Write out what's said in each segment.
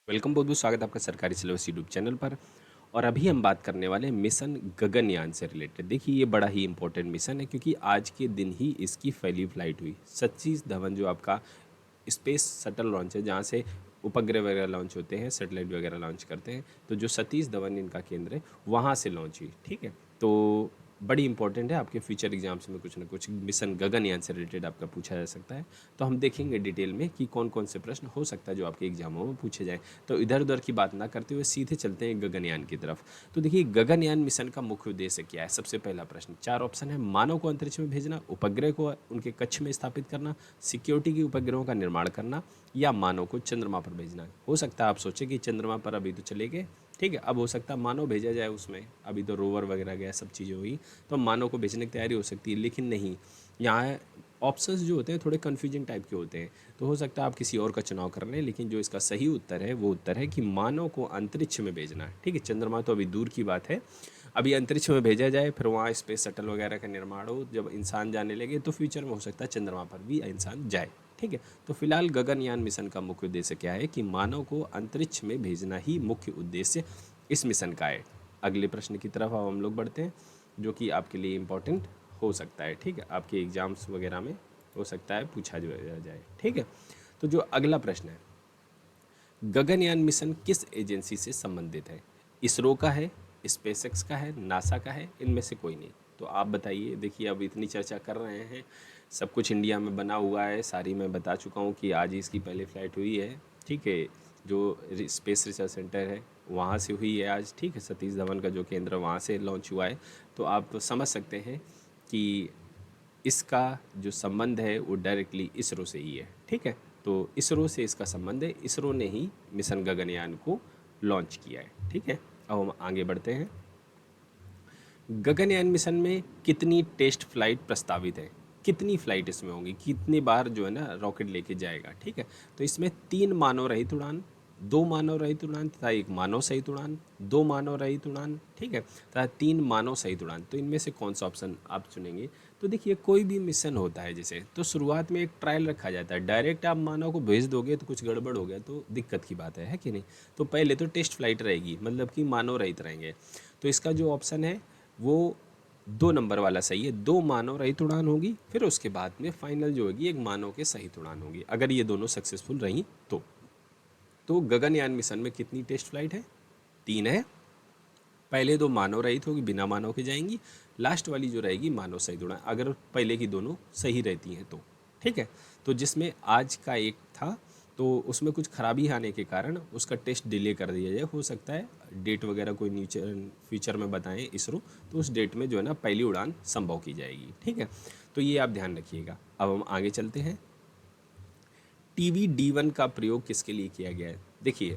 Welcome, बहुत बहुत स्वागत है आपका सरकारी सिलेबस यूट्यूब चैनल पर। और अभी हम बात करने वाले हैं मिशन गगनयान से रिलेटेड। देखिए, ये बड़ा ही इंपॉर्टेंट मिशन है क्योंकि आज के दिन ही इसकी पहली फ्लाइट हुई। सतीश धवन जो आपका स्पेस शटल लॉन्च है, जहाँ से उपग्रह वगैरह लॉन्च होते हैं, सैटेलाइट वगैरह लॉन्च करते हैं, तो जो सतीश धवन इनका केंद्र है वहाँ से लॉन्च हुई। ठीक है, तो बड़ी इंपॉर्टेंट है, आपके फ्यूचर एग्जाम्स में कुछ ना कुछ मिशन गगनयान से रिलेटेड आपका पूछा जा सकता है। तो हम देखेंगे डिटेल में कि कौन कौन से प्रश्न हो सकता है जो आपके एग्जामों में पूछे जाएँ। तो इधर उधर की बात ना करते हुए सीधे चलते हैं गगनयान की तरफ। तो देखिए, गगनयान मिशन का मुख्य उद्देश्य क्या है। सबसे पहला प्रश्न, 4 ऑप्शन है। मानव को अंतरिक्ष में भेजना, उपग्रह को उनके कक्ष में स्थापित करना, सिक्योरिटी की उपग्रहों का निर्माण करना, या मानव को चंद्रमा पर भेजना। हो सकता है आप सोचें कि चंद्रमा पर अभी तो चले गए, ठीक है, अब हो सकता है मानव भेजा जाए उसमें, अभी तो रोवर वगैरह गया, सब चीज़ें हुई, तो मानव को भेजने की तैयारी हो सकती है। लेकिन नहीं, यहाँ ऑप्शंस जो होते हैं थोड़े कन्फ्यूजिंग टाइप के होते हैं। तो हो सकता है आप किसी और का चुनाव कर लें, लेकिन जो इसका सही उत्तर है वो उत्तर है कि मानव को अंतरिक्ष में भेजना है। ठीक है, चंद्रमा तो अभी दूर की बात है, अभी अंतरिक्ष में भेजा जाए, फिर वहाँ स्पेस शटल वगैरह का निर्माण हो, जब इंसान जाने लगे तो फ्यूचर में हो सकता है चंद्रमा पर भी इंसान जाए। ठीक है, तो फिलहाल गगनयान मिशन का मुख्य उद्देश्य क्या है कि मानव को अंतरिक्ष में भेजना ही मुख्य उद्देश्य इस मिशन का है। अगले प्रश्न की तरफ अब हम लोग बढ़ते हैं, जो कि आपके लिए इम्पोर्टेंट हो सकता है। ठीक है, आपके एग्जाम्स वगैरह में हो सकता है पूछा जाए। ठीक है, तो जो अगला प्रश्न है, गगनयान मिशन किस एजेंसी से संबंधित है। इसरो का है, स्पेसएक्स का है, नासा का है, इनमें से कोई नहीं। तो आप बताइए। देखिए, अब इतनी चर्चा कर रहे हैं, सब कुछ इंडिया में बना हुआ है, सारी मैं बता चुका हूँ कि आज ही इसकी पहली फ्लाइट हुई है। ठीक है, जो स्पेस रिसर्च सेंटर है वहाँ से हुई है आज। ठीक है, सतीश धवन का जो केंद्र वहाँ से लॉन्च हुआ है। तो आप तो समझ सकते हैं कि इसका जो संबंध है वो डायरेक्टली इसरो से ही है। ठीक है, तो इसरो से इसका संबंध है, इसरो ने ही मिशन गगनयान को लॉन्च किया है। ठीक है, अब हम आगे बढ़ते हैं। गगनयान मिशन में कितनी टेस्ट फ्लाइट प्रस्तावित है, कितनी फ्लाइट इसमें होंगी, कितनी बार जो है ना रॉकेट लेके जाएगा। ठीक है, तो इसमें 3 मानव रहित उड़ान, 2 मानव रहित उड़ान तथा 1 मानव सहित उड़ान, 2 मानव रहित उड़ान, ठीक है, तथा 3 मानव सहित उड़ान। तो इनमें से कौन सा ऑप्शन आप चुनेंगे। तो देखिए, कोई भी मिशन होता है जैसे, तो शुरुआत में एक ट्रायल रखा जाता है। डायरेक्ट आप मानव को भेज दोगे तो कुछ गड़बड़ हो गया तो दिक्कत की बात है कि नहीं। तो पहले तो टेस्ट फ्लाइट रहेगी, मतलब कि मानव रहित रहेंगे। तो इसका जो ऑप्शन है वो 2 नंबर वाला सही है। 2 मानव रहित उड़ान होगी, फिर उसके बाद में फाइनल जो होगी 1 मानव के सहित उड़ान होगी, अगर ये दोनों सक्सेसफुल रही तो गगनयान मिशन में कितनी टेस्ट फ्लाइट है, 3 है। पहले 2 मानव रहित होगी, बिना मानव के जाएंगी। लास्ट वाली जो रहेगी मानव सहित उड़ान, अगर पहले की दोनों सही रहती हैं तो। ठीक है, तो जिसमें आज का एक था, तो उसमें कुछ खराबी आने के कारण उसका टेस्ट डिले कर दिया जाए। हो सकता है डेट वगैरह कोई नीचे फ्यूचर में बताएं इसरो, तो उस डेट में जो है ना पहली उड़ान संभव की जाएगी। ठीक है, तो ये आप ध्यान रखिएगा। अब हम आगे चलते हैं। TV-D1 का प्रयोग किसके लिए किया गया है। देखिए,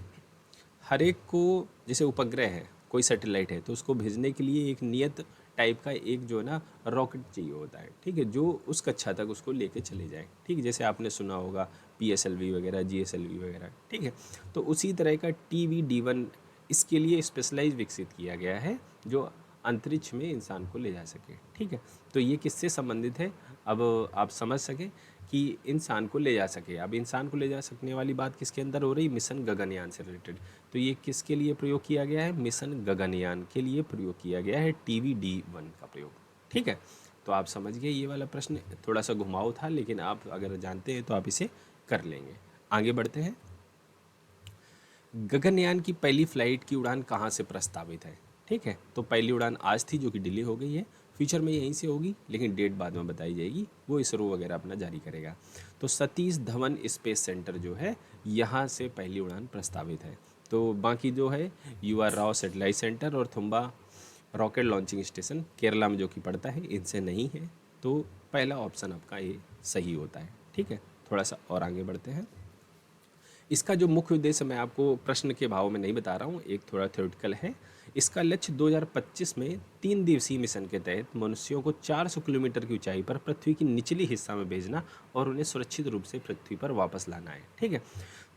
हर एक को, जैसे उपग्रह है, कोई सैटेलाइट है, तो उसको भेजने के लिए एक नियत टाइप का एक जो है ना रॉकेट चाहिए होता है। ठीक है, जो उस कक्षा तक उसको लेके चले जाए। ठीक है, जैसे आपने सुना होगा PSLV वगैरह, GSLV वगैरह। ठीक है, तो उसी तरह का TV-D1 इसके लिए स्पेशलाइज विकसित किया गया है, जो अंतरिक्ष में इंसान को ले जा सके। ठीक है, तो ये किससे संबंधित है, अब आप समझ सकें कि इंसान को ले जा सके। अब इंसान को ले जा सकने वाली बात किसके अंदर हो रही, मिशन गगनयान से रिलेटेड। तो ये किसके लिए प्रयोग किया गया है, मिशन गगनयान के लिए प्रयोग किया गया है TV-D1 का प्रयोग। ठीक है, तो आप समझ गए। ये वाला प्रश्न थोड़ा सा घुमाऊ था, लेकिन आप अगर जानते हैं तो आप इसे कर लेंगे। आगे बढ़ते हैं। गगनयान की पहली फ्लाइट की उड़ान कहाँ से प्रस्तावित है। ठीक है, तो पहली उड़ान आज थी जो कि डिले हो गई है, फ्यूचर में यहीं से होगी, लेकिन डेट बाद में बताई जाएगी, वो इसरो वगैरह अपना जारी करेगा। तो सतीश धवन स्पेस सेंटर जो है, यहाँ से पहली उड़ान प्रस्तावित है। तो बाकी जो है UR राव सेटेलाइट सेंटर और Thumba rocket launching station Kerala में जो कि पड़ता है, इनसे नहीं है। तो पहला ऑप्शन आपका ये सही होता है। ठीक है, थोड़ा सा और आगे बढ़ते हैं। इसका जो मुख्य उद्देश्य मैं आपको प्रश्न के भाव में नहीं बता रहा हूँ, एक थोड़ा थ्योरेटिकल है। इसका लक्ष्य 2025 में 3 दिवसीय मिशन के तहत मनुष्यों को 400 किलोमीटर की ऊंचाई पर पृथ्वी की निचली हिस्सा में भेजना और उन्हें सुरक्षित रूप से पृथ्वी पर वापस लाना है। ठीक है,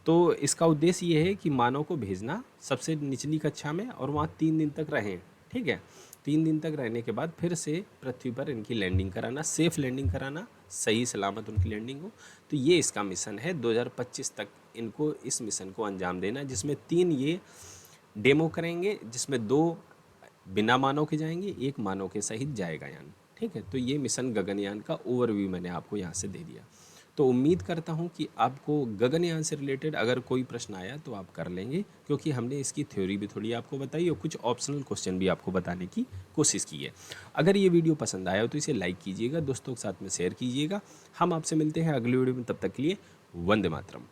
तो इसका उद्देश्य ये है कि मानव को भेजना सबसे निचली कक्षा में, और वहाँ 3 दिन तक रहें। ठीक है, 3 दिन तक रहने के बाद फिर से पृथ्वी पर इनकी लैंडिंग कराना, सेफ लैंडिंग कराना, सही सलामत उनकी लैंडिंग हो। तो ये इसका मिशन है, 2025 तक इनको इस मिशन को अंजाम देना है, जिसमें 3 ये डेमो करेंगे, जिसमें 2 बिना मानव के जाएंगे, 1 मानव के सहित जाएगा यान। ठीक है, तो ये मिशन गगनयान का ओवरव्यू मैंने आपको यहाँ से दे दिया। तो उम्मीद करता हूँ कि आपको गगनयान से रिलेटेड अगर कोई प्रश्न आया तो आप कर लेंगे, क्योंकि हमने इसकी थ्योरी भी थोड़ी आपको बताई और कुछ ऑप्शनल क्वेश्चन भी आपको बताने की कोशिश की है। अगर ये वीडियो पसंद आया हो तो इसे लाइक कीजिएगा, दोस्तों के साथ में शेयर कीजिएगा। हम आपसे मिलते हैं अगली वीडियो में, तब तक के लिए वंदे मातरम।